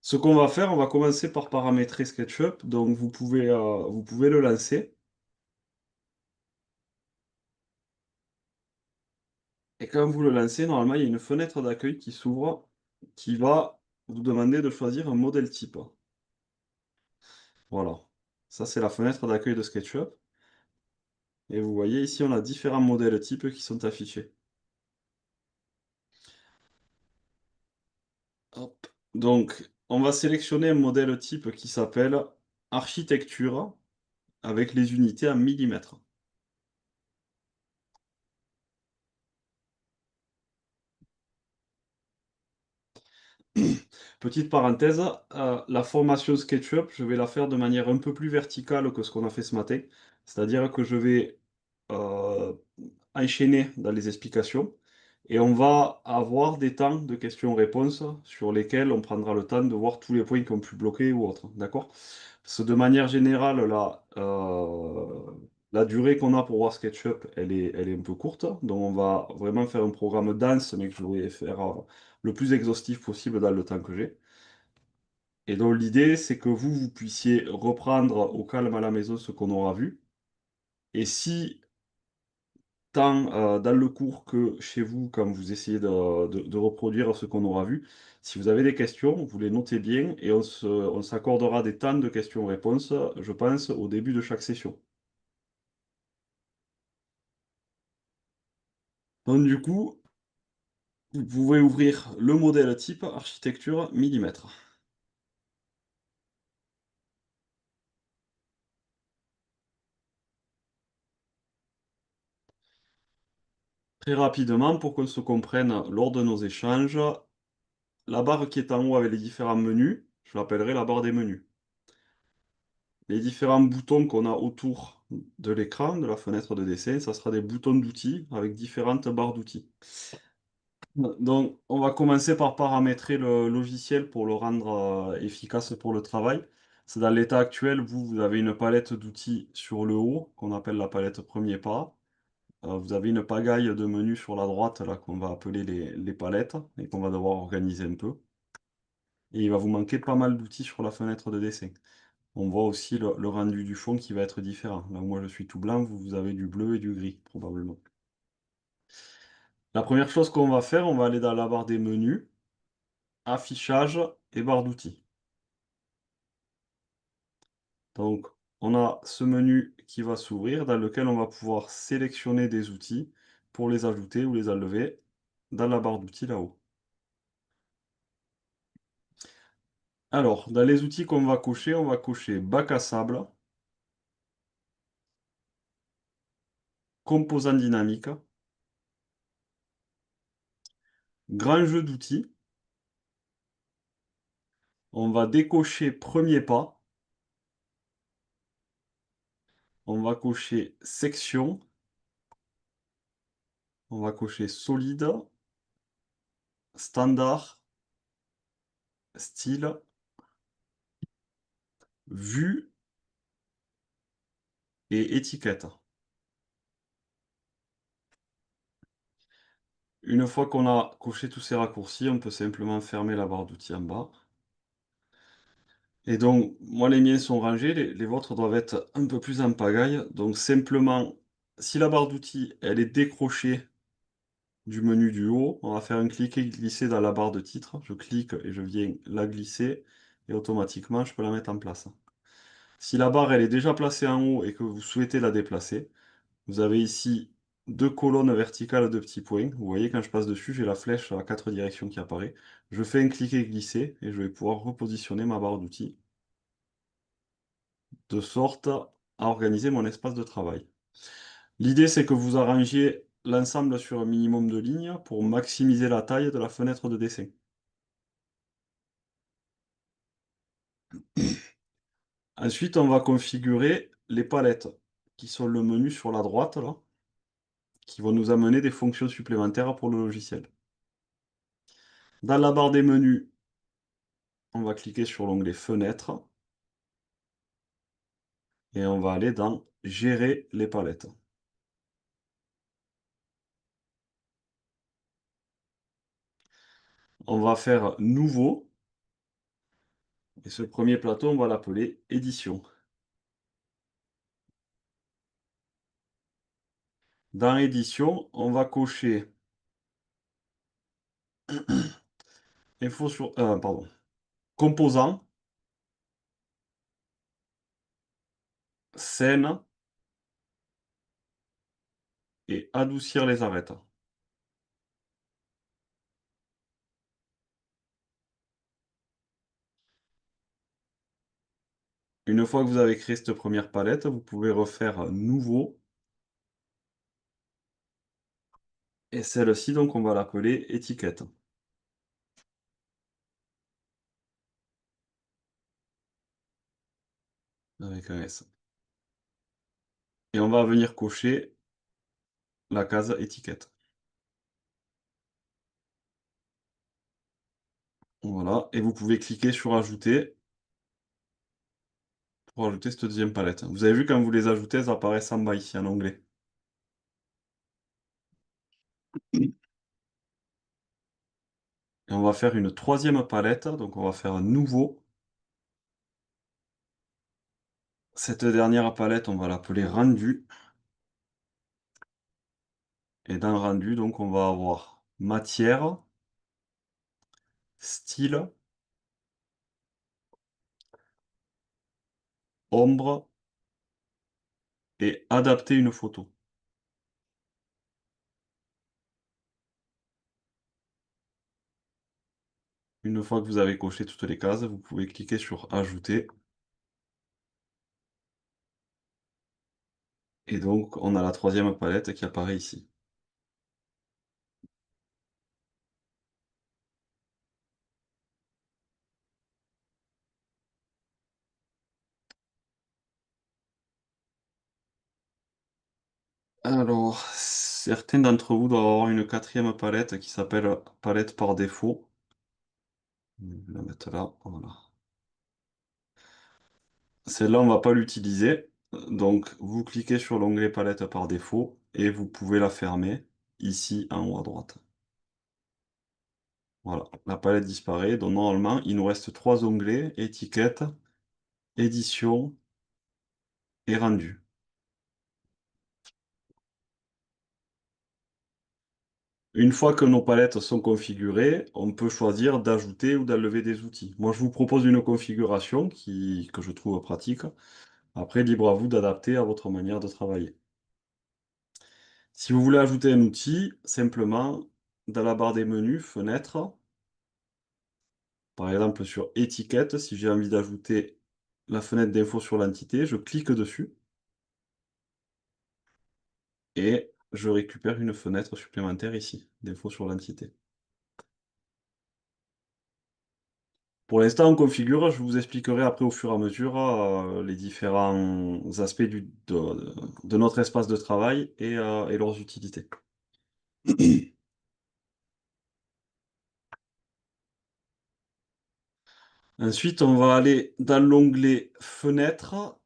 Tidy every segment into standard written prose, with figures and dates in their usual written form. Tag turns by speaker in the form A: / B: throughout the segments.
A: Ce qu'on va faire, on va commencer par paramétrer SketchUp. Donc vous pouvez le lancer. Et quand vous le lancez, normalement, il y a une fenêtre d'accueil qui s'ouvre, qui va vous demander de choisir un modèle type. Voilà. Ça, c'est la fenêtre d'accueil de SketchUp. Et vous voyez ici, on a différents modèles types qui sont affichés. Hop. Donc, on va sélectionner un modèle type qui s'appelle architecture avec les unités en millimètres. Petite parenthèse, la formation SketchUp, je vais la faire de manière un peu plus verticale que ce qu'on a fait ce matin. C'est-à-dire que je vais euh, enchaîner dans les explications et on va avoir des temps de questions-réponses sur lesquels on prendra le temps de voir tous les points qui ont pu bloquer ou autre. D'accord? Parce que de manière générale, la durée qu'on a pour voir SketchUp, elle est un peu courte. Donc on va vraiment faire un programme dense, mais que je vais faire le plus exhaustif possible dans le temps que j'ai. Et donc l'idée, c'est que vous puissiez reprendre au calme à la maison ce qu'on aura vu. Et si, tant dans le cours que chez vous, quand vous essayez de reproduire ce qu'on aura vu, si vous avez des questions, vous les notez bien et on s'accordera des temps de questions-réponses, je pense, au début de chaque session. Donc du coup, vous pouvez ouvrir le modèle type architecture millimètre. Très rapidement, pour qu'on se comprenne lors de nos échanges, la barre qui est en haut avec les différents menus, je l'appellerai la barre des menus. Les différents boutons qu'on a autour de l'écran, de la fenêtre de dessin, ça sera des boutons d'outils avec différentes barres d'outils. Donc, on va commencer par paramétrer le logiciel pour le rendre efficace pour le travail. C'est dans l'état actuel, vous avez une palette d'outils sur le haut, qu'on appelle la palette premier pas. Vous avez une pagaille de menus sur la droite, là, qu'on va appeler les palettes, et qu'on va devoir organiser un peu. Et il va vous manquer pas mal d'outils sur la fenêtre de dessin. On voit aussi le rendu du fond qui va être différent. Là, moi, je suis tout blanc, vous avez du bleu et du gris, probablement. La première chose qu'on va faire, on va aller dans la barre des menus, affichage et barre d'outils. Donc, on a ce menu qui va s'ouvrir, dans lequel on va pouvoir sélectionner des outils pour les ajouter ou les enlever dans la barre d'outils là-haut. Alors, dans les outils qu'on va cocher, on va cocher bac à sable, composant dynamique, grand jeu d'outils. On va décocher premier pas. On va cocher section. On va cocher solide, standard, style, vue et étiquette. Une fois qu'on a coché tous ces raccourcis, on peut simplement fermer la barre d'outils en bas. Et donc, moi, les miens sont rangés, les vôtres doivent être un peu plus en pagaille. Donc, simplement, si la barre d'outils, elle est décrochée du menu du haut, on va faire un cliquer-glisser dans la barre de titre. Je clique et je viens la glisser et automatiquement, je peux la mettre en place. Si la barre elle est déjà placée en haut et que vous souhaitez la déplacer, vous avez ici deux colonnes verticales de petits points. Vous voyez, quand je passe dessus, j'ai la flèche à 4 directions qui apparaît. Je fais un cliquer-glisser et je vais pouvoir repositionner ma barre d'outils de sorte à organiser mon espace de travail. L'idée, c'est que vous arrangiez l'ensemble sur un minimum de lignes pour maximiser la taille de la fenêtre de dessin. Ensuite, on va configurer les palettes, qui sont le menu sur la droite, là, qui vont nous amener des fonctions supplémentaires pour le logiciel. Dans la barre des menus, on va cliquer sur l'onglet Fenêtres et on va aller dans Gérer les palettes. On va faire Nouveau Et ce premier plateau, on va l'appeler édition. Dans édition, on va cocher info sur, pardon, composants, scène et adoucir les arêtes. Une fois que vous avez créé cette première palette, vous pouvez refaire nouveau et celle-ci, donc, on va l'appeler étiquette avec un S. Et on va venir cocher la case étiquette. Voilà, et vous pouvez cliquer sur ajouter pour ajouter cette deuxième palette. Vous avez vu quand vous les ajoutez, elles apparaissent en bas ici en onglet. Et on va faire une troisième palette, donc on va faire un nouveau. Cette dernière palette, on va l'appeler rendu. Et dans rendu, donc on va avoir matière, style, ombre et adapter une photo. Une fois que vous avez coché toutes les cases, vous pouvez cliquer sur ajouter. Et donc on a la troisième palette qui apparaît ici. Alors, certains d'entre vous doivent avoir une quatrième palette qui s'appelle palette par défaut. Je vais la mettre là, voilà. Celle-là, on va pas l'utiliser. Donc, vous cliquez sur l'onglet palette par défaut et vous pouvez la fermer ici en haut à droite. Voilà, la palette disparaît. Donc, normalement, il nous reste trois onglets, étiquette, édition et rendu. Une fois que nos palettes sont configurées, on peut choisir d'ajouter ou d'enlever des outils. Moi, je vous propose une configuration que je trouve pratique. Après, libre à vous d'adapter à votre manière de travailler. Si vous voulez ajouter un outil, simplement, dans la barre des menus, fenêtre, par exemple sur étiquette, si j'ai envie d'ajouter la fenêtre d'info sur l'entité, je clique dessus et je récupère une fenêtre supplémentaire ici, d'info sur l'entité. Pour l'instant, on configure, je vous expliquerai après au fur et à mesure les différents aspects de notre espace de travail et leurs utilités. Ensuite, on va aller dans l'onglet Fenêtres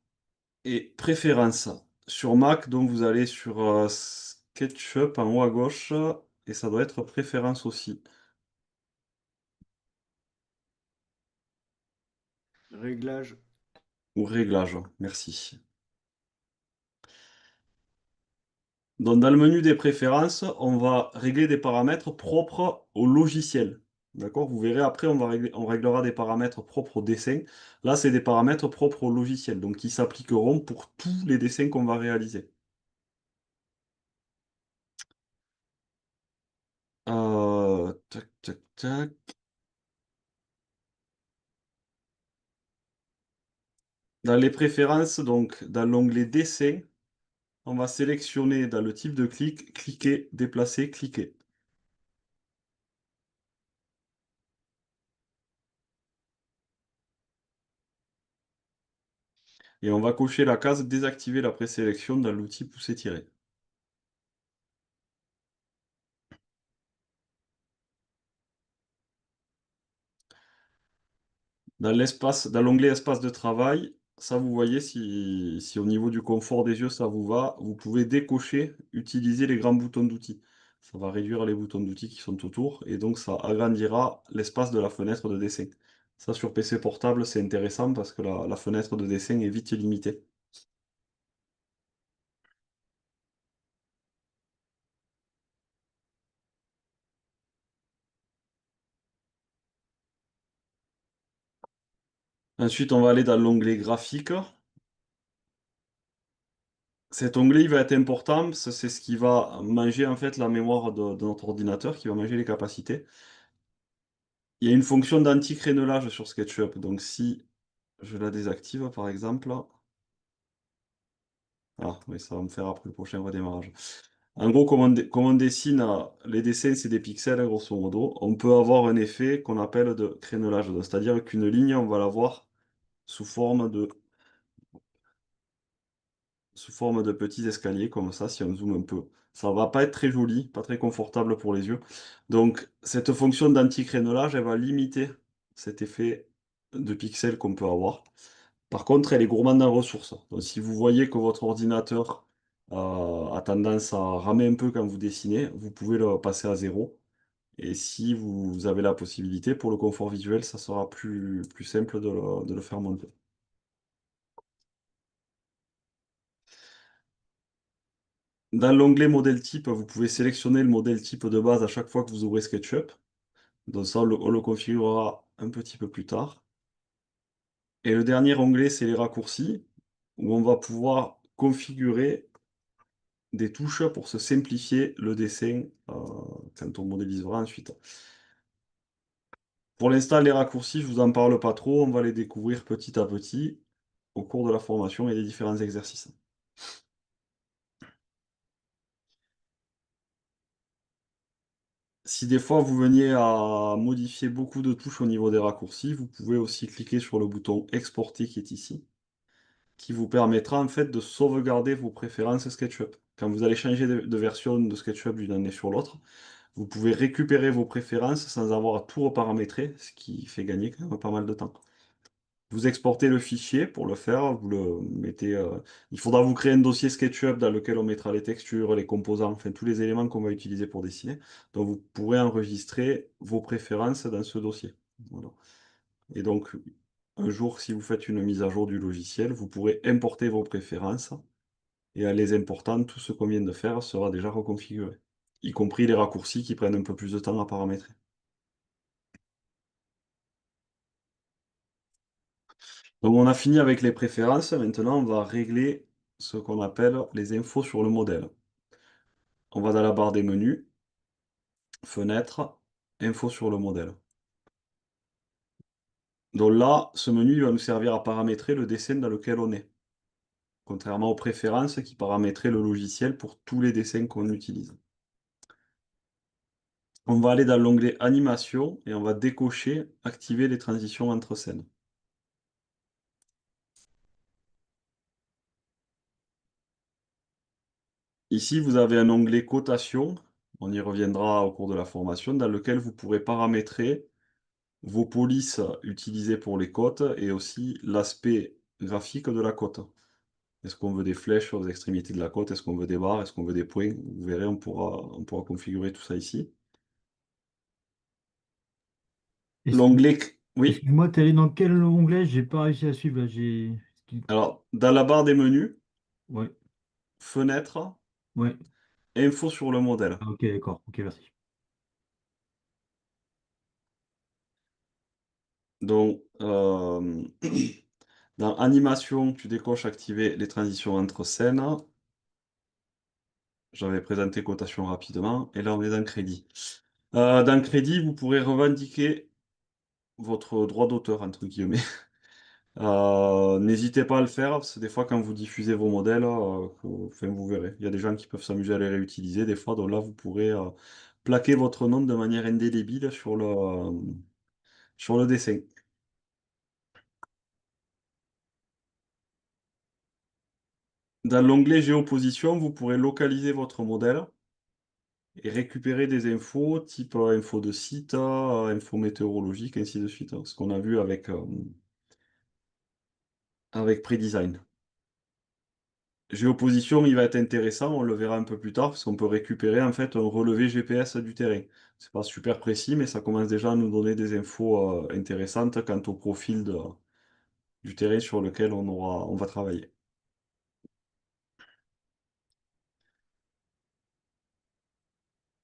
A: et Préférences. Sur Mac, donc vous allez sur SketchUp en haut à gauche et ça doit être Préférences aussi.
B: Réglage.
A: Ou Réglages, merci. Donc, dans le menu des préférences, on va régler des paramètres propres au logiciel. D'accord? Vous verrez après, on réglera des paramètres propres au dessin. Là, c'est des paramètres propres au logiciel, donc qui s'appliqueront pour tous les dessins qu'on va réaliser. Tac, tac, tac. Dans les préférences, donc dans l'onglet dessin, on va sélectionner dans le type de clic, cliquer, déplacer, cliquer. Et on va cocher la case désactiver la présélection dans l'outil pousser-tirer. Dans l'onglet espace de travail, ça vous voyez si au niveau du confort des yeux ça vous va, vous pouvez décocher, utiliser les grands boutons d'outils. Ça va réduire les boutons d'outils qui sont autour et donc ça agrandira l'espace de la fenêtre de dessin. Ça, sur PC portable, c'est intéressant parce que la fenêtre de dessin est vite limitée. Ensuite, on va aller dans l'onglet graphique. Cet onglet, il va être important, parce que c'est ce qui va manger en fait la mémoire de notre ordinateur, qui va manger les capacités. Il y a une fonction d'anti-crénelage sur SketchUp, donc si je la désactive par exemple, ah oui, ça va me faire après le prochain redémarrage. En gros, comme on dessine, les dessins c'est des pixels, hein, grosso modo, on peut avoir un effet qu'on appelle de crénelage, c'est-à-dire qu'une ligne, on va la voir sous forme de petits escaliers comme ça, si on zoome un peu. Ça va pas être très joli, pas très confortable pour les yeux. Donc cette fonction d'anti-crénelage, elle va limiter cet effet de pixels qu'on peut avoir. Par contre, elle est gourmande en ressources. Donc si vous voyez que votre ordinateur a tendance à ramer un peu quand vous dessinez, vous pouvez le passer à zéro. Et si vous avez la possibilité, pour le confort visuel, ça sera plus simple de le faire monter. Dans l'onglet modèle type, vous pouvez sélectionner le modèle type de base à chaque fois que vous ouvrez SketchUp. Donc ça, on le configurera un petit peu plus tard. Et le dernier onglet, c'est les raccourcis, où on va pouvoir configurer des touches pour se simplifier le dessin quand on modélisera ensuite. Pour l'instant, les raccourcis, je vous en parle pas trop, on va les découvrir petit à petit au cours de la formation et des différents exercices. Si des fois vous veniez à modifier beaucoup de touches au niveau des raccourcis, vous pouvez aussi cliquer sur le bouton exporter qui est ici, qui vous permettra en fait de sauvegarder vos préférences SketchUp. Quand vous allez changer de version de SketchUp d'une année sur l'autre, vous pouvez récupérer vos préférences sans avoir à tout reparamétrer, ce qui fait gagner quand même pas mal de temps. Vous exportez le fichier pour le faire, vous le mettez. Il faudra vous créer un dossier SketchUp dans lequel on mettra les textures, les composants, enfin tous les éléments qu'on va utiliser pour dessiner. Donc vous pourrez enregistrer vos préférences dans ce dossier. Voilà. Et donc, un jour, si vous faites une mise à jour du logiciel, vous pourrez importer vos préférences et en les important, tout ce qu'on vient de faire sera déjà reconfiguré, y compris les raccourcis qui prennent un peu plus de temps à paramétrer. Donc on a fini avec les préférences, maintenant on va régler ce qu'on appelle les infos sur le modèle. On va dans la barre des menus, fenêtre, infos sur le modèle. Donc là, ce menu il va nous servir à paramétrer le dessin dans lequel on est, contrairement aux préférences qui paramétraient le logiciel pour tous les dessins qu'on utilise. On va aller dans l'onglet animation et on va décocher activer les transitions entre scènes. Ici, vous avez un onglet cotation, on y reviendra au cours de la formation, dans lequel vous pourrez paramétrer vos polices utilisées pour les côtes et aussi l'aspect graphique de la côte. Est-ce qu'on veut des flèches aux extrémités de la côte? Est-ce qu'on veut des barres? Est-ce qu'on veut des points? Vous verrez, on pourra configurer tout ça ici.
B: Excuse-
A: L'onglet... Oui,
B: Excuse-moi, t'es allé dans quel onglet? J'ai pas réussi à suivre là.
A: alors, dans la barre des menus,
B: Ouais,
A: fenêtre,
B: ouais.
A: info sur le modèle.
B: Ah, ok, d'accord. Ok, merci.
A: Donc, dans animation, tu décoches activer les transitions entre scènes. J'avais présenté cotation rapidement, et là on est dans crédit. Dans crédit, vous pourrez revendiquer votre droit d'auteur, entre guillemets. N'hésitez pas à le faire, parce que des fois quand vous diffusez vos modèles, enfin, vous verrez, il y a des gens qui peuvent s'amuser à les réutiliser des fois, donc là vous pourrez plaquer votre nom de manière indélébile sur le dessin. Dans l'onglet géoposition, vous pourrez localiser votre modèle et récupérer des infos type info de site, info météorologique, ainsi de suite, hein, ce qu'on a vu avec Predesign. Géoposition, il va être intéressant, on le verra un peu plus tard, parce qu'on peut récupérer en fait un relevé GPS du terrain. C'est pas super précis, mais ça commence déjà à nous donner des infos intéressantes quant au profil du terrain sur lequel on va travailler.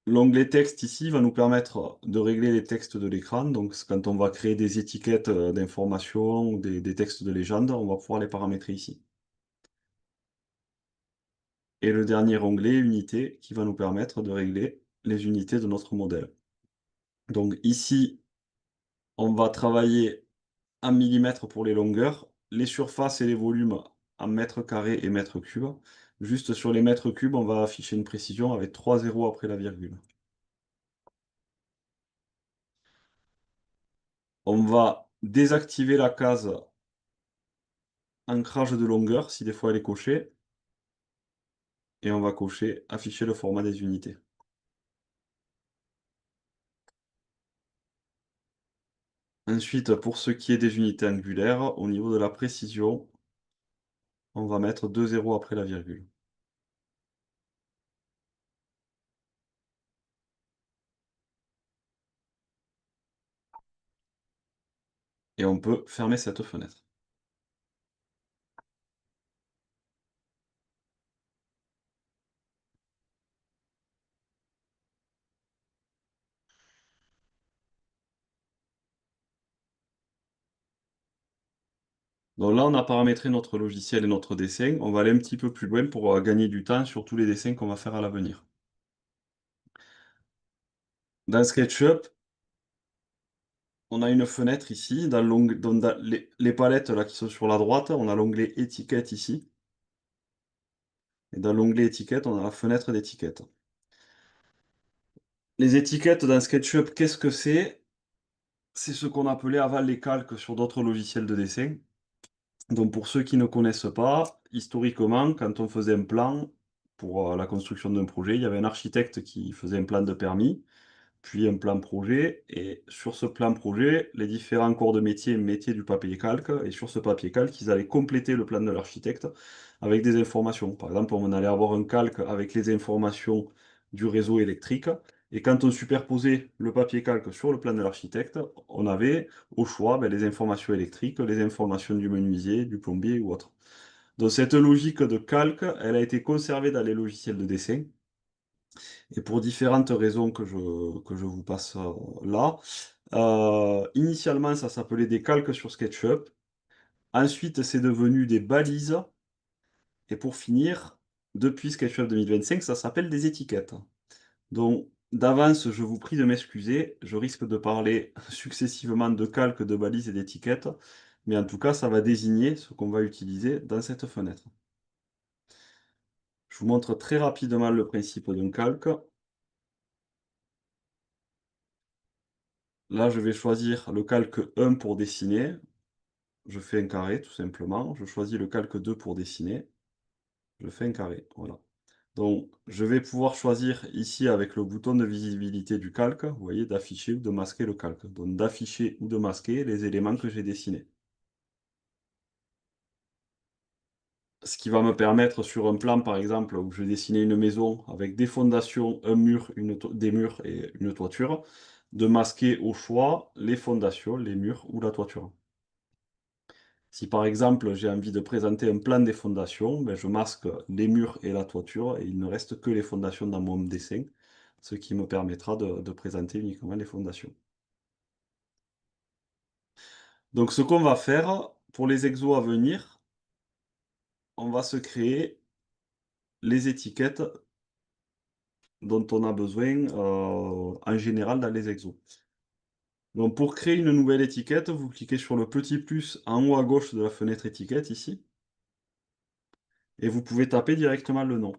A: L'onglet texte ici va nous permettre de régler les textes de l'écran. Donc quand on va créer des étiquettes d'information ou des textes de légende, on va pouvoir les paramétrer ici. Et le dernier onglet, unité, qui va nous permettre de régler les unités de notre modèle. Donc ici, on va travailler en millimètres pour les longueurs, les surfaces et les volumes en mètres carrés et mètres cubes. Juste sur les mètres cubes, on va afficher une précision avec 3 zéros après la virgule. On va désactiver la case ancrage de longueur si des fois elle est cochée, et on va cocher afficher le format des unités. Ensuite, pour ce qui est des unités angulaires, au niveau de la précision, on va mettre 2 zéros après la virgule. Et on peut fermer cette fenêtre. Donc là, on a paramétré notre logiciel et notre dessin. On va aller un petit peu plus loin pour gagner du temps sur tous les dessins qu'on va faire à l'avenir. Dans SketchUp, on a une fenêtre ici. Dans les palettes là, qui sont sur la droite, on a l'onglet étiquette ici. Et dans l'onglet étiquette, on a la fenêtre d'étiquette. Les étiquettes dans SketchUp, qu'est-ce que c'est? C'est ce qu'on appelait avant les calques sur d'autres logiciels de dessin. Donc pour ceux qui ne connaissent pas, historiquement, quand on faisait un plan pour la construction d'un projet, il y avait un architecte qui faisait un plan de permis, puis un plan projet, et sur ce plan projet, les différents corps de métier mettaient du papier calque, et sur ce papier calque, ils allaient compléter le plan de l'architecte avec des informations. Par exemple, on allait avoir un calque avec les informations du réseau électrique, et quand on superposait le papier calque sur le plan de l'architecte, on avait au choix les informations électriques, les informations du menuisier, du plombier ou autre. Donc cette logique de calque, elle a été conservée dans les logiciels de dessin, et pour différentes raisons que je vous passe là. Initialement, ça s'appelait des calques sur SketchUp. Ensuite, c'est devenu des balises. Et pour finir, depuis SketchUp 2025, ça s'appelle des étiquettes. Donc, d'avance, je vous prie de m'excuser. Je risque de parler successivement de calques, de balises et d'étiquettes. Mais en tout cas, ça va désigner ce qu'on va utiliser dans cette fenêtre. Je vous montre très rapidement le principe d'un calque. Là, je vais choisir le calque 1 pour dessiner. Je fais un carré, tout simplement. Je choisis le calque 2 pour dessiner. Je fais un carré, voilà. Donc, je vais pouvoir choisir ici avec le bouton de visibilité du calque, vous voyez, d'afficher ou de masquer le calque. Donc, d'afficher ou de masquer les éléments que j'ai dessinés. Ce qui va me permettre sur un plan, par exemple, où je vais dessiner une maison avec des fondations, un mur, des murs et une toiture, de masquer au choix les fondations, les murs ou la toiture. Si par exemple j'ai envie de présenter un plan des fondations, ben, je masque les murs et la toiture et il ne reste que les fondations dans mon dessin, ce qui me permettra de présenter uniquement les fondations. Donc ce qu'on va faire pour les exos à venir, on va se créer les étiquettes dont on a besoin en général dans les exos. Donc pour créer une nouvelle étiquette, vous cliquez sur le petit plus en haut à gauche de la fenêtre étiquette ici, et vous pouvez taper directement le nom.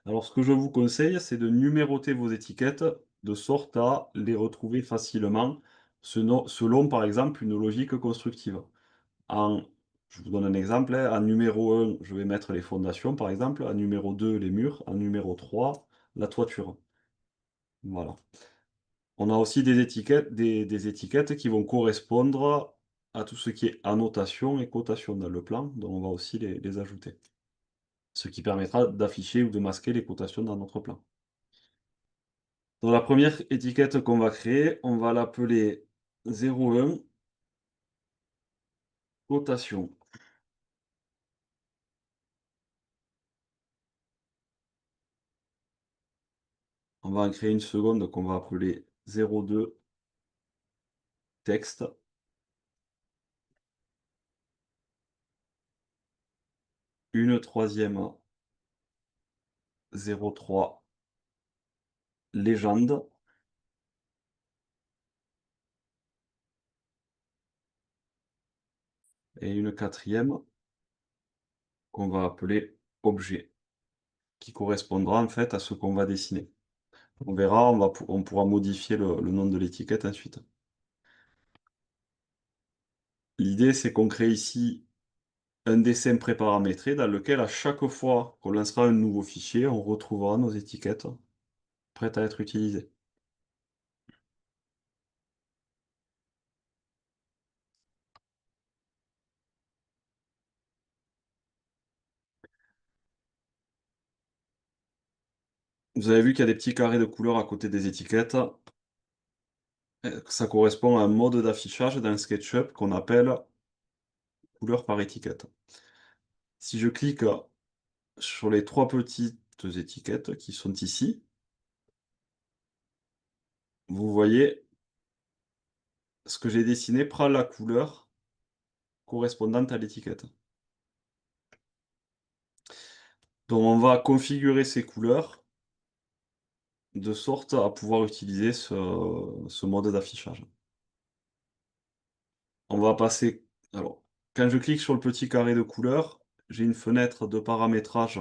A: Alors, ce que je vous conseille, c'est de numéroter vos étiquettes de sorte à les retrouver facilement selon, par exemple, une logique constructive. En, je vous donne un exemple, hein, en numéro 1, je vais mettre les fondations, par exemple, en numéro 2, les murs, en numéro 3, la toiture. Voilà. On a aussi des étiquettes qui vont correspondre à tout ce qui est annotation et cotation dans le plan, donc on va aussi les ajouter. ce qui permettra d'afficher ou de masquer les cotations dans notre plan. Dans la première étiquette qu'on va créer, on va l'appeler 01 cotation. On va en créer une seconde qu'on va appeler 02 texte. Une troisième 03 légende. Et une quatrième qu'on va appeler objet, qui correspondra en fait à ce qu'on va dessiner. On verra, on pourra modifier le nom de l'étiquette ensuite. L'idée, c'est qu'on crée ici un dessin préparamétré dans lequel, à chaque fois qu'on lancera un nouveau fichier, on retrouvera nos étiquettes prêtes à être utilisées. Vous avez vu qu'il y a des petits carrés de couleurs à côté des étiquettes. Ça correspond à un mode d'affichage dans SketchUp qu'on appelle couleur par étiquette. Si je clique sur les trois petites étiquettes qui sont ici, vous voyez ce que j'ai dessiné prend la couleur correspondante à l'étiquette. Donc on va configurer ces couleurs de sorte à pouvoir utiliser ce mode d'affichage. On va passer, alors, quand je clique sur le petit carré de couleur, j'ai une fenêtre de paramétrage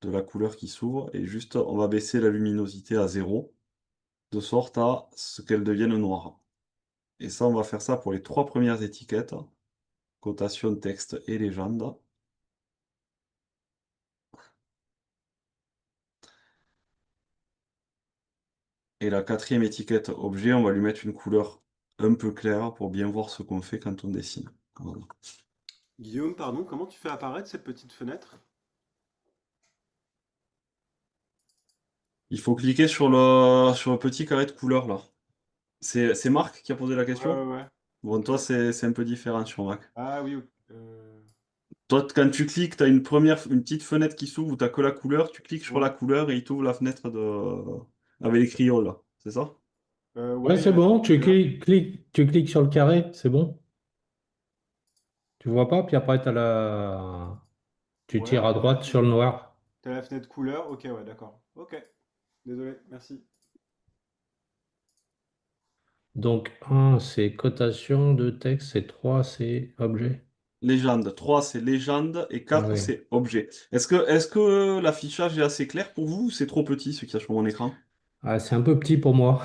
A: de la couleur qui s'ouvre et juste on va baisser la luminosité à 0 de sorte à ce qu'elle devienne noire. Et ça, on va faire ça pour les trois premières étiquettes, cotation, texte et légende. Et la quatrième étiquette objet, on va lui mettre une couleur un peu claire pour bien voir ce qu'on fait quand on dessine. Voilà.
C: Guillaume, pardon, comment tu fais apparaître cette petite fenêtre?
A: Il faut cliquer sur le petit carré de couleur là. C'est Marc qui a posé la
C: Ouais, ouais,
A: question?
C: ouais.
A: Bon, toi,
C: Ouais.
A: c'est un peu différent sur Mac.
C: Ah oui, ok.
A: Toi, quand tu cliques, tu as une petite fenêtre qui s'ouvre où tu que la couleur. Tu cliques sur la
C: Ouais.
A: couleur et il t'ouvre la fenêtre avec les crayons là. C'est ça?
B: Ouais,
C: Ouais, il y
B: c'est
C: a la
B: bon,
C: petite couleur.
B: tu cliques sur le carré, c'est bon. Tu vois pas, puis après, tu
C: Ouais,
B: tires à
C: ouais,
B: droite sur le noir.
C: t'as la fenêtre couleur. Ok, ouais, d'accord. Ok. Désolé, merci.
B: Donc, un, c'est cotation, 2, texte, c'est 3, c'est objet.
A: Légende. 3 c'est légende et
B: Ah
A: 4
B: oui.
A: c'est objet. Est-ce que l'affichage est assez clair pour vous ou c'est trop petit ce qu'il y a sur mon écran?
B: Ah, c'est un peu petit pour moi.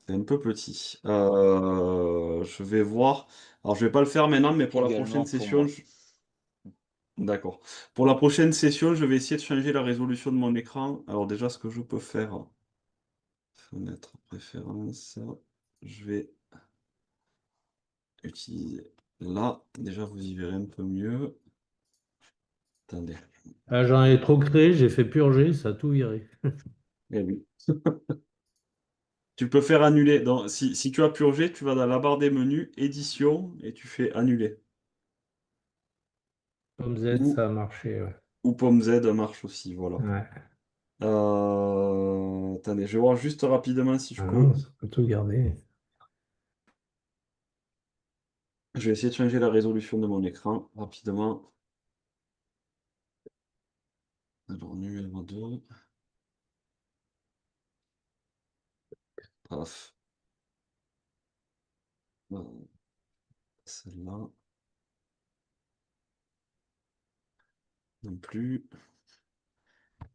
A: C'est un peu petit. Je vais voir. Alors, je vais pas le faire maintenant, mais pour la prochaine
D: Également pour
A: session,
D: moi.
A: d'accord. Pour la prochaine session, je vais essayer de changer la résolution de mon écran. Alors déjà, ce que je peux faire, fenêtre préférence, je vais utiliser là. Déjà, vous y verrez un peu mieux. Attendez.
B: Ah, j'en ai trop créé, j'ai fait purger, ça a tout viré.
A: Eh oui. Tu peux faire annuler. Donc, si tu as purgé, tu vas dans la barre des menus, édition, et tu fais annuler.
B: Comme Z,
A: Ou,
B: ça a marché, ouais.
A: ou pomme Z marche aussi, voilà.
B: Ouais.
A: Attendez, je vais voir juste rapidement si je
B: Ah non,
A: peux.
B: ça peut tout garder.
A: Je vais essayer de changer la résolution de mon écran rapidement. Alors, numéro 2. Paf. Celle-là non plus.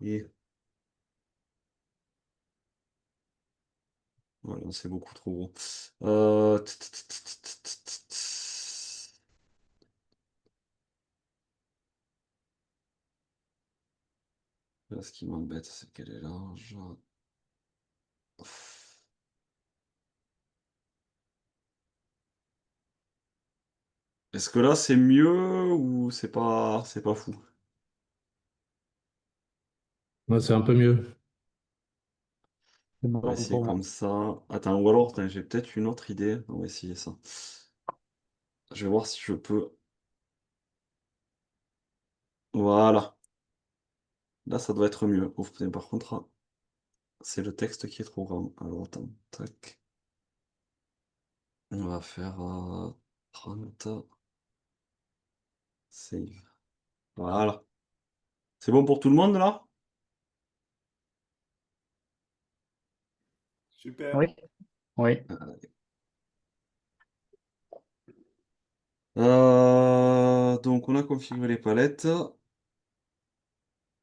A: Et voilà, c'est beaucoup trop gros. Euh, t- t- t- t- t- t- t- t- Là, ce qui m'embête, c'est qu'elle est large. Est-ce que là c'est mieux ou c'est pas fou?
B: Moi, c'est un peu mieux. C'est
A: On va
B: marrant
A: essayer
B: pour moi.
A: comme ça. Attends, ou alors, attends, j'ai peut-être une autre idée. On va essayer ça. Je vais voir si je peux. Voilà. Là, ça doit être mieux. Ouf, putain, par contre, c'est le texte qui est trop grand. Alors, attends. Tac. On va faire 30. Save. Voilà. C'est bon pour tout le monde, là?
C: Super.
D: Oui, oui.
A: Donc, on a configuré les palettes.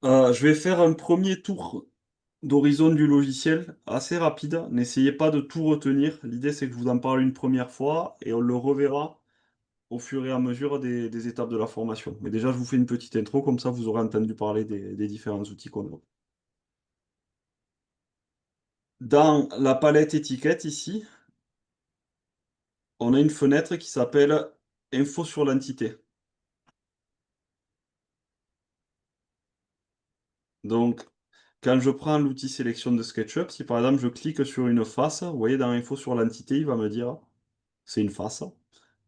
A: Je vais faire un premier tour d'horizon du logiciel, assez rapide. N'essayez pas de tout retenir. L'idée, c'est que je vous en parle une première fois et on le reverra au fur et à mesure des étapes de la formation. Mais déjà, je vous fais une petite intro, comme ça, vous aurez entendu parler des différents outils qu'on a. Dans la palette étiquette, ici, on a une fenêtre qui s'appelle Info sur l'entité. Donc, quand je prends l'outil sélection de SketchUp, si par exemple je clique sur une face, vous voyez dans Info sur l'entité, il va me dire c'est une face.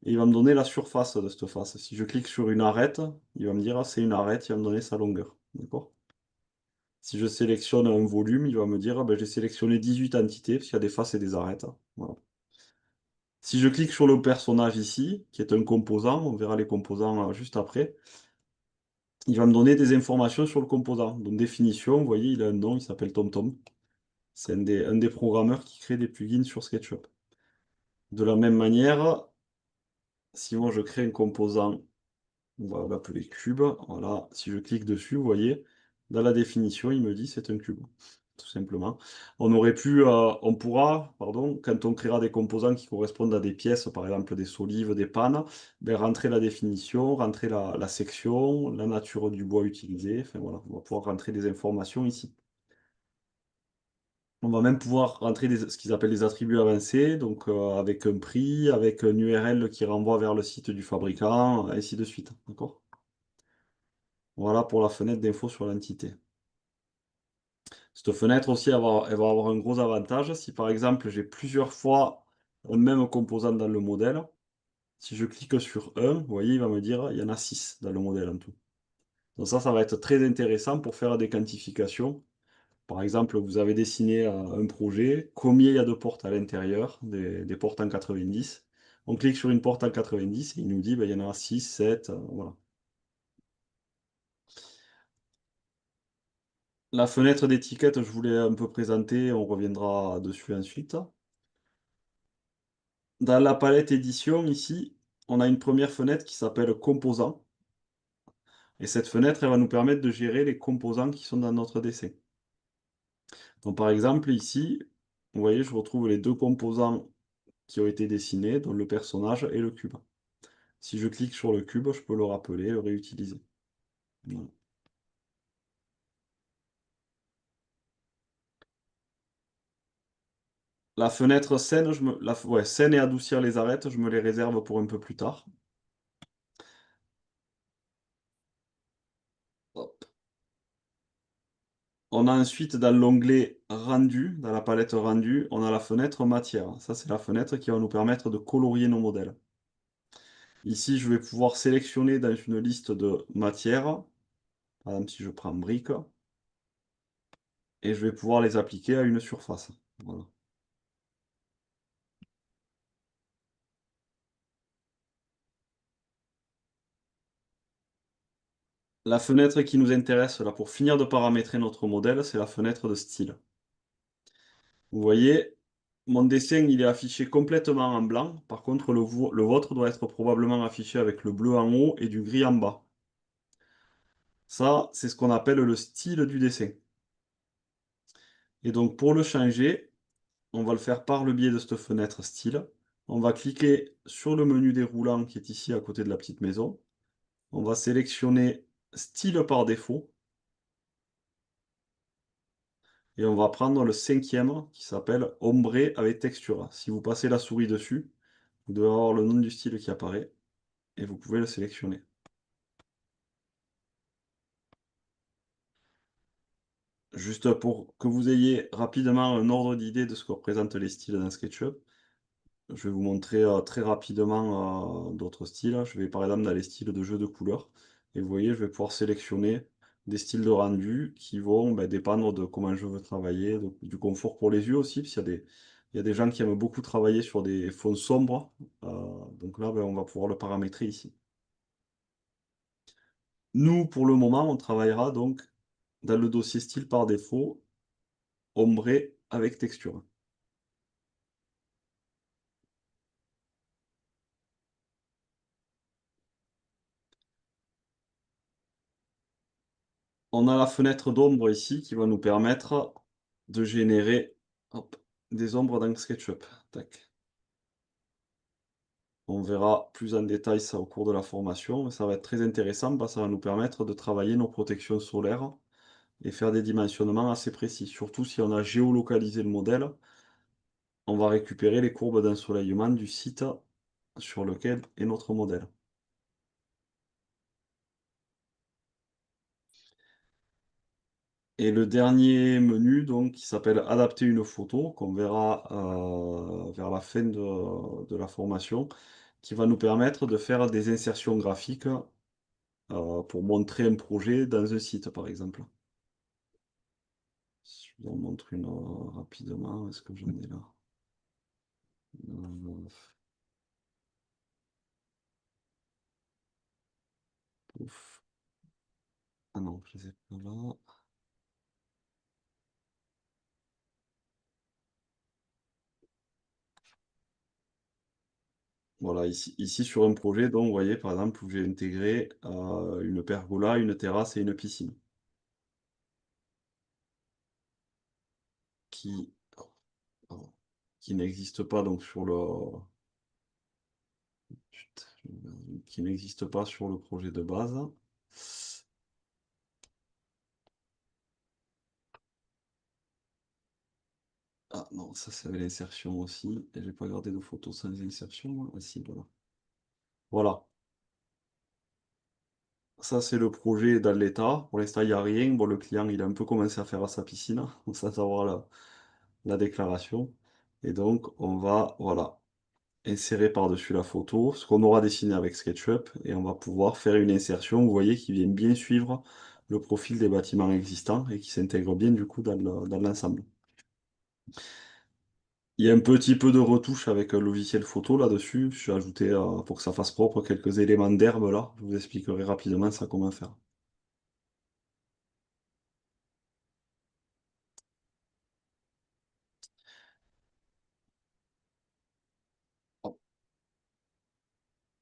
A: Et il va me donner la surface de cette face. Si je clique sur une arête, il va me dire c'est une arête, il va me donner sa longueur. D'accord? Si je sélectionne un volume, il va me dire ben, j'ai sélectionné 18 entités, parce qu'il y a des faces et des arêtes. Voilà. Si je clique sur le personnage ici, qui est un composant, on verra les composants juste après, il va me donner des informations sur le composant. Donc définition, vous voyez, il a un nom, il s'appelle TomTom. C'est un des programmeurs qui crée des plugins sur SketchUp. De la même manière, si moi je crée un composant, on va l'appeler cube, voilà, si je clique dessus, vous voyez, dans la définition, il me dit c'est un cube, tout simplement. On pourra, pardon, quand on créera des composants qui correspondent à des pièces, par exemple des solives, des pannes, ben, rentrer la définition, rentrer la section, la nature du bois utilisé, enfin voilà, on va pouvoir rentrer des informations ici. On va même pouvoir rentrer ce qu'ils appellent des attributs avancés, donc avec un prix, avec un URL qui renvoie vers le site du fabricant, ainsi de suite. D'accord? Voilà pour la fenêtre d'info sur l'entité. Cette fenêtre aussi, elle va avoir un gros avantage. Si par exemple j'ai plusieurs fois un même composant dans le modèle, si je clique sur un, vous voyez, il va me dire il y en a 6 dans le modèle en tout. Donc ça va être très intéressant pour faire des quantifications. Par exemple, vous avez dessiné un projet, combien il y a de portes à l'intérieur, des portes en 90. On clique sur une porte en 90 et il nous dit ben, il y en a 6, 7, voilà. La fenêtre d'étiquette, je voulais un peu présenter, on reviendra dessus ensuite. Dans la palette édition, ici, on a une première fenêtre qui s'appelle composants. Et cette fenêtre, elle va nous permettre de gérer les composants qui sont dans notre dessin. Donc par exemple, ici, vous voyez, je retrouve les deux composants qui ont été dessinés, donc le personnage et le cube. Si je clique sur le cube, je peux le rappeler, le réutiliser. Voilà. La fenêtre scène, ouais, scène et adoucir les arêtes, je me les réserve pour un peu plus tard. Hop. On a ensuite dans l'onglet rendu, dans la palette rendu, on a la fenêtre matière. Ça, c'est la fenêtre qui va nous permettre de colorier nos modèles. Ici, je vais pouvoir sélectionner dans une liste de matières, par exemple si je prends briques, et je vais pouvoir les appliquer à une surface. Voilà. La fenêtre qui nous intéresse là pour finir de paramétrer notre modèle, c'est la fenêtre de style. Vous voyez, mon dessin il est affiché complètement en blanc. Par contre, le vôtre doit être probablement affiché avec le bleu en haut et du gris en bas. Ça, c'est ce qu'on appelle le style du dessin. Et donc pour le changer, on va le faire par le biais de cette fenêtre style. On va cliquer sur le menu déroulant qui est ici à côté de la petite maison. On va sélectionner style par défaut. Et on va prendre le cinquième qui s'appelle ombré avec texture. Si vous passez la souris dessus, vous devez avoir le nom du style qui apparaît et vous pouvez le sélectionner. Juste pour que vous ayez rapidement un ordre d'idée de ce que représentent les styles dans SketchUp, je vais vous montrer très rapidement d'autres styles. Je vais par exemple dans les styles de jeu de couleurs. Et vous voyez, je vais pouvoir sélectionner des styles de rendu qui vont dépendre de comment je veux travailler, du confort pour les yeux aussi, parce il y a des gens qui aiment beaucoup travailler sur des fonds sombres. Donc là, on va pouvoir le paramétrer ici. Nous, pour le moment, on travaillera donc dans le dossier style par défaut, ombré avec texture. On a la fenêtre d'ombre ici qui va nous permettre de générer hop, des ombres dans SketchUp. Tac. On verra plus en détail ça au cours de la formation, mais ça va être très intéressant parce que ça va nous permettre de travailler nos protections solaires et faire des dimensionnements assez précis. Surtout si on a géolocalisé le modèle, on va récupérer les courbes d'ensoleillement du site sur lequel est notre modèle. Et le dernier menu, donc, qui s'appelle Adapter une photo, qu'on verra vers la fin de la formation, qui va nous permettre de faire des insertions graphiques pour montrer un projet dans un site, par exemple. Je vous en montre une rapidement. Est-ce que j'en ai là? Euh, Ouf. Ah non, je les ai pas là. Voilà, ici sur un projet, donc vous voyez par exemple où j'ai intégré une pergola, une terrasse et une piscine qui, pardon, qui n'existe pas donc sur le chut, qui n'existe pas sur le projet de base. Ah non, ça c'est avec l'insertion aussi. Et j'ai pas gardé de photos sans insertion, moi. Ah si, voilà. Voilà. Ça, c'est le projet dans l'état. Pour l'instant, il n'y a rien. Bon, le client, il a un peu commencé à faire à sa piscine, sans savoir la déclaration. Et donc, on va, voilà, insérer par-dessus la photo ce qu'on aura dessiné avec SketchUp. Et on va pouvoir faire une insertion, vous voyez, qui vient bien suivre le profil des bâtiments existants et qui s'intègre bien, du coup, dans l'ensemble. Il y a un petit peu de retouche avec un logiciel photo là-dessus. Je vais ajouter, pour que ça fasse propre, quelques éléments d'herbe là. Je vous expliquerai rapidement ça comment faire.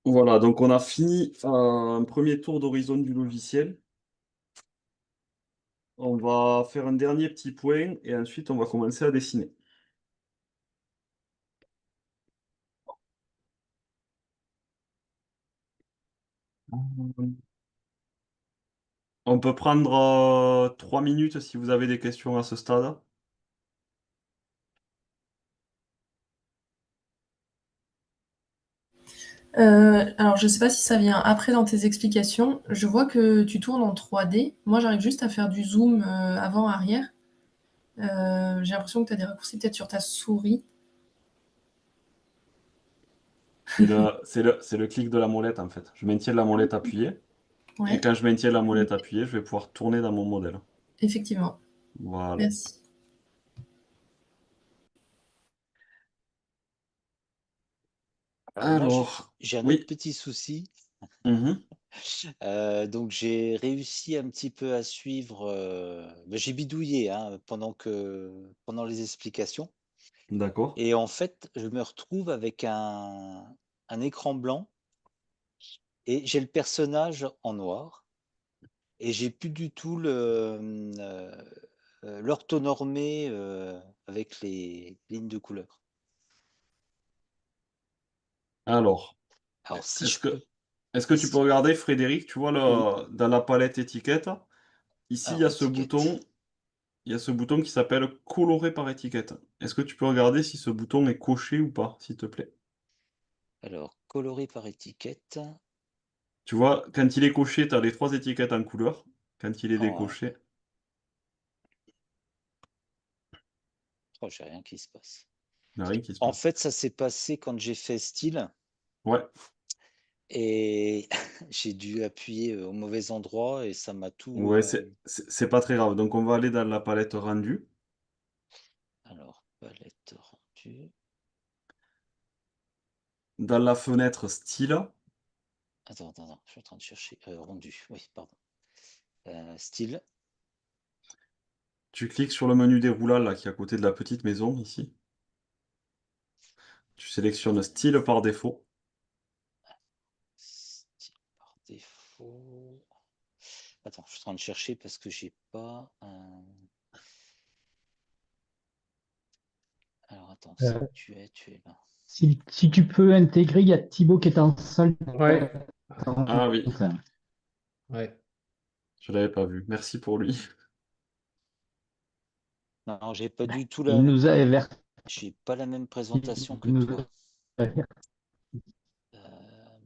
A: Voilà, donc on a fini un premier tour d'horizon du logiciel. On va faire un dernier petit point et ensuite on va commencer à dessiner. On peut prendre 3 minutes si vous avez des questions à ce stade.
D: Alors, je ne sais pas si ça vient après dans tes explications. Je vois que tu tournes en 3D. Moi, j'arrive juste à faire du zoom avant-arrière. J'ai l'impression que tu as des raccourcis peut-être sur ta souris.
A: C'est le clic de la molette en fait. Je maintiens la molette appuyée et
D: Ouais,
A: quand je maintiens la molette appuyée, je vais pouvoir tourner dans mon modèle.
D: effectivement.
A: Voilà.
D: Merci.
E: Alors moi,
A: Alors,
E: j'ai un autre
A: oui.
E: petit souci.
A: Mhm.
E: Donc j'ai réussi un petit peu à suivre. J'ai bidouillé hein, pendant les explications.
A: D'accord.
E: Et en fait, je me retrouve avec un écran blanc et j'ai le personnage en noir et j'ai plus du tout l'orthonormé avec les lignes de couleur.
A: Alors,
E: Alors si
A: est-ce
E: je
A: que
E: peux,
A: est-ce que tu peux
E: si-
A: regarder, Frédéric, tu vois
E: oui.
A: dans la palette étiquette, ici
E: Alors étiquette.
A: il y a ce bouton qui s'appelle colorer par étiquette. Est-ce que tu peux regarder si ce bouton est coché ou pas, s'il te plaît?
E: Alors colorer par étiquette.
A: Tu vois, quand il est coché, tu as les trois étiquettes en couleur. Quand il est
E: Ouais.
A: décoché,
E: Oh, j'ai rien qui se passe.
A: Il n'y a rien qui se
E: En
A: passe.
E: fait, ça s'est passé quand j'ai fait style
A: Ouais,
E: et j'ai dû appuyer au mauvais endroit et ça m'a tout.
A: ouais, c'est pas très grave. Donc, on va aller dans la palette rendue.
E: Alors, palette rendue.
A: Dans la fenêtre style,
E: Attends, je suis en train de chercher. Rendu, oui, pardon. Style.
A: tu cliques sur le menu déroulant là, qui est à côté de la petite maison ici. Tu sélectionnes style par défaut.
E: Style par défaut. Attends, je suis en train de chercher parce que j'ai pas un. Alors attends,
F: Euh,
E: tu es là.
F: si tu peux intégrer, il y a Thibaut qui est en salle
B: Ouais,
A: Ah oui,
F: d'attente.
B: ouais.
A: je l'avais pas vu. Merci pour lui.
E: Non, j'ai pas du tout
F: Il nous a averti.
E: j'ai pas la même présentation
F: Il
E: que
F: nous
E: toi.
F: a averti.
E: Euh,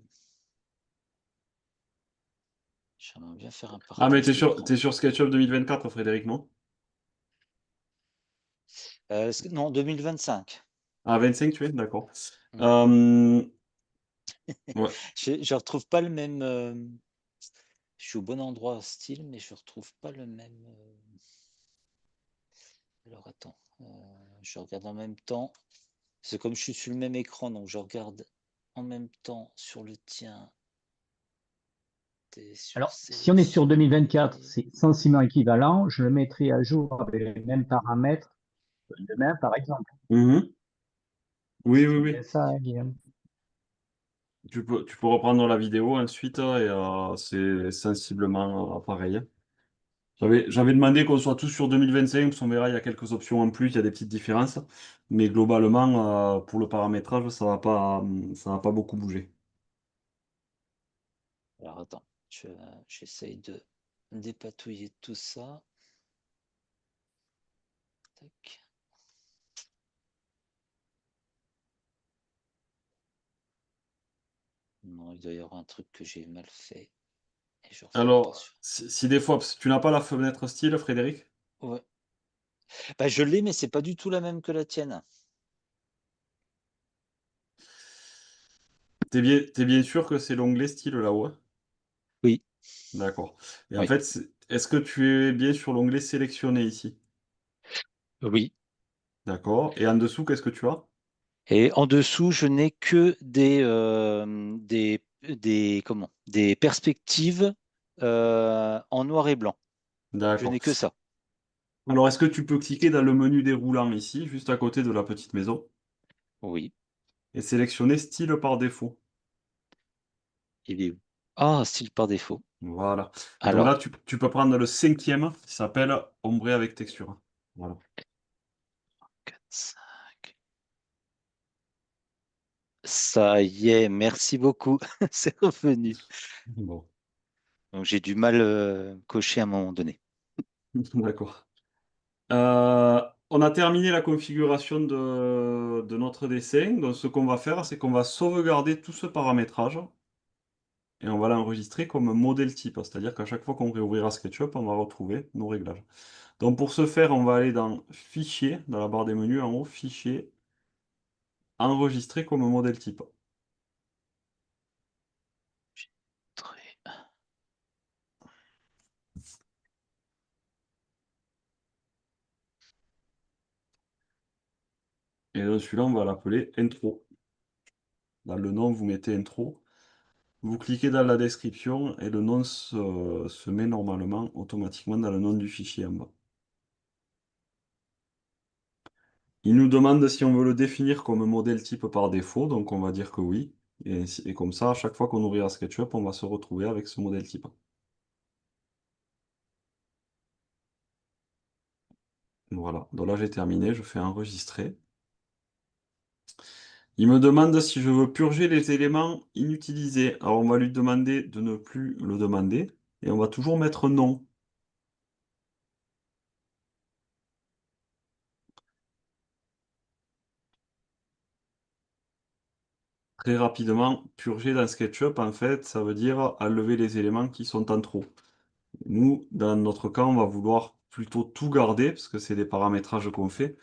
E: J'aimerais bien faire un
A: Ah, mais
E: partage d'écran.
A: t'es sur SketchUp 2024, Frédéric, non?
E: Non, 2025.
A: Ah, 25, tu es? D'accord.
E: Mm.
A: Euh, ouais.
E: Je retrouve pas le même. Je suis au bon endroit style, mais je retrouve pas le même. Alors attends, je regarde en même temps. C'est comme je suis sur le même écran, donc je regarde en même temps sur le tien. T'es sur
F: Alors, si on est sur
E: sélectionner.
F: 2024, c'est sensiblement équivalent. Je le mettrai à jour avec les mêmes paramètres demain, par exemple.
A: Mhm. Oui, oui,
F: C'est bien
A: oui.
F: ça, hein, Guillaume.
A: Tu peux reprendre la vidéo ensuite et c'est sensiblement pareil. J'avais demandé qu'on soit tous sur 2025, parce qu'on verra, il y a quelques options en plus, il y a des petites différences. Mais globalement, pour le paramétrage, ça va pas beaucoup bouger.
E: Alors attends, j'essaye de dépatouiller tout ça. Tac. Non, il doit y avoir un truc que j'ai mal fait. Et je reviens pas
A: Alors,
E: sur.
A: si des fois, parce que tu n'as pas la fenêtre style, Frédéric,
E: Ouais. Bah, je l'ai, mais c'est pas du tout la même que la tienne.
A: t'es bien sûr que c'est l'onglet style là-haut, hein?
E: Oui,
A: D'accord. Et en
E: oui,
A: fait, est-ce que tu es bien sur l'onglet sélectionné ici?
E: oui.
A: D'accord. Et en dessous, qu'est-ce que tu as?
E: Et en dessous, je n'ai que des perspectives en noir et blanc. Je
A: D'accord.
E: n'ai que ça.
A: Alors, est-ce que tu peux cliquer dans le menu déroulant ici, juste à côté de la petite maison,
E: Oui,
A: et sélectionner style par défaut?
E: il est où? Ah, style par défaut.
A: Voilà. Et donc là,
E: Alors,
A: tu peux prendre le cinquième qui s'appelle ombré avec texture. Voilà.
E: 4, 5. Ça y est, merci beaucoup. C'est revenu.
A: Bon,
E: Donc j'ai du mal cocher à un moment donné.
A: d'accord. On a terminé la configuration de notre dessin. Donc, ce qu'on va faire, c'est qu'on va sauvegarder tout ce paramétrage et on va l'enregistrer comme modèle type. C'est-à-dire qu'à chaque fois qu'on réouvrira SketchUp, on va retrouver nos réglages. Donc, pour ce faire, on va aller dans Fichier, dans la barre des menus en haut, Fichier, Enregistrer comme modèle type.
E: Très-
A: Et donc, celui-là, on va l'appeler Intro. Dans le nom, vous mettez Intro. Vous cliquez dans la description et le nom se met normalement automatiquement dans le nom du fichier en bas. Il nous demande si on veut le définir comme modèle type par défaut, donc on va dire que oui. Et comme ça, à chaque fois qu'on ouvrira SketchUp, on va se retrouver avec ce modèle type. Voilà, donc là j'ai terminé, je fais enregistrer. Il me demande si je veux purger les éléments inutilisés. Alors on va lui demander de ne plus le demander, et on va toujours mettre non. Très rapidement, purger dans SketchUp, en fait, ça veut dire enlever les éléments qui sont en trop. Nous, dans notre cas, on va vouloir plutôt tout garder, parce que c'est des paramétrages qu'on fait.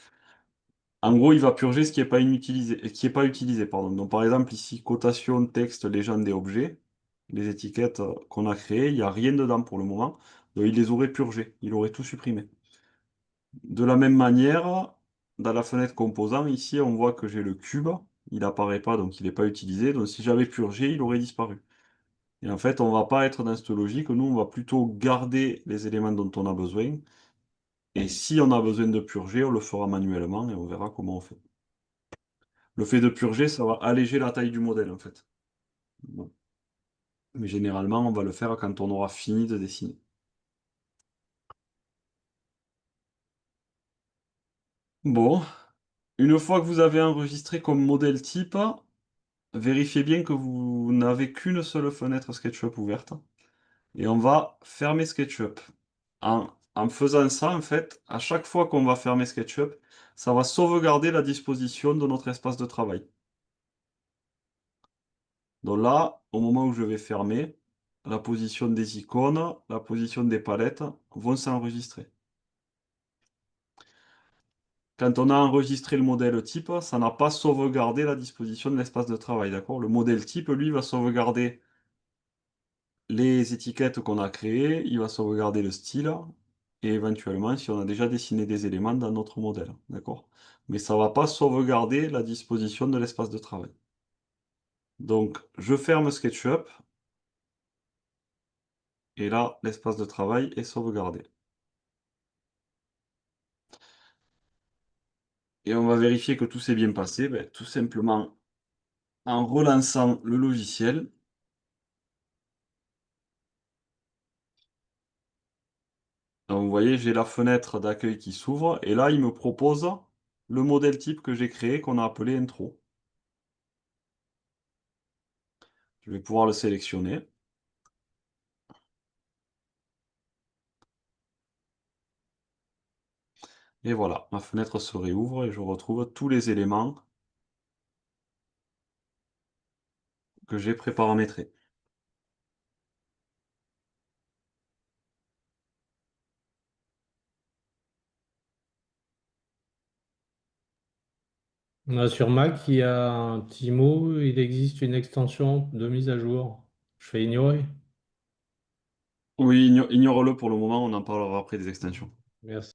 A: En gros, il va purger ce qui n'est pas inutilisé, qui est pas utilisé, pardon. Donc, par exemple, ici, cotation, texte, légende et objets, les étiquettes qu'on a créées, il n'y a rien dedans pour le moment. Donc, il les aurait purgées, il aurait tout supprimé. De la même manière, dans la fenêtre composant, ici, on voit que j'ai le cube. Il n'apparaît pas, donc il n'est pas utilisé. Donc, si j'avais purgé, il aurait disparu. Et en fait, on va pas être dans cette logique. Nous, on va plutôt garder les éléments dont on a besoin. Et si on a besoin de purger, on le fera manuellement et on verra comment on fait. Le fait de purger, ça va alléger la taille du modèle, en fait. Bon. Mais généralement, on va le faire quand on aura fini de dessiner. Bon, une fois que vous avez enregistré comme modèle type, vérifiez bien que vous n'avez qu'une seule fenêtre SketchUp ouverte. Et on va fermer SketchUp. En faisant ça, en fait, à chaque fois qu'on va fermer SketchUp, ça va sauvegarder la disposition de notre espace de travail. Donc là, au moment où je vais fermer, la position des icônes, la position des palettes vont s'enregistrer. Quand on a enregistré le modèle type, ça n'a pas sauvegardé la disposition de l'espace de travail, d'accord? Le modèle type, lui, va sauvegarder les étiquettes qu'on a créées, il va sauvegarder le style, et éventuellement, si on a déjà dessiné des éléments dans notre modèle, d'accord? Mais ça ne va pas sauvegarder la disposition de l'espace de travail. Donc, je ferme SketchUp, et là, l'espace de travail est sauvegardé. Et on va vérifier que tout s'est bien passé, ben, tout simplement en relançant le logiciel. Donc, vous voyez, j'ai la fenêtre d'accueil qui s'ouvre, et là, il me propose le modèle type que j'ai créé, qu'on a appelé intro. Je vais pouvoir le sélectionner. Et voilà, ma fenêtre se réouvre et je retrouve tous les éléments que j'ai préparamétrés.
B: Sur Mac, il y a un petit mot, il existe une extension de mise à jour. Je fais ignorer.
A: Oui, ignore-le pour le moment, on en parlera après des extensions.
B: Merci.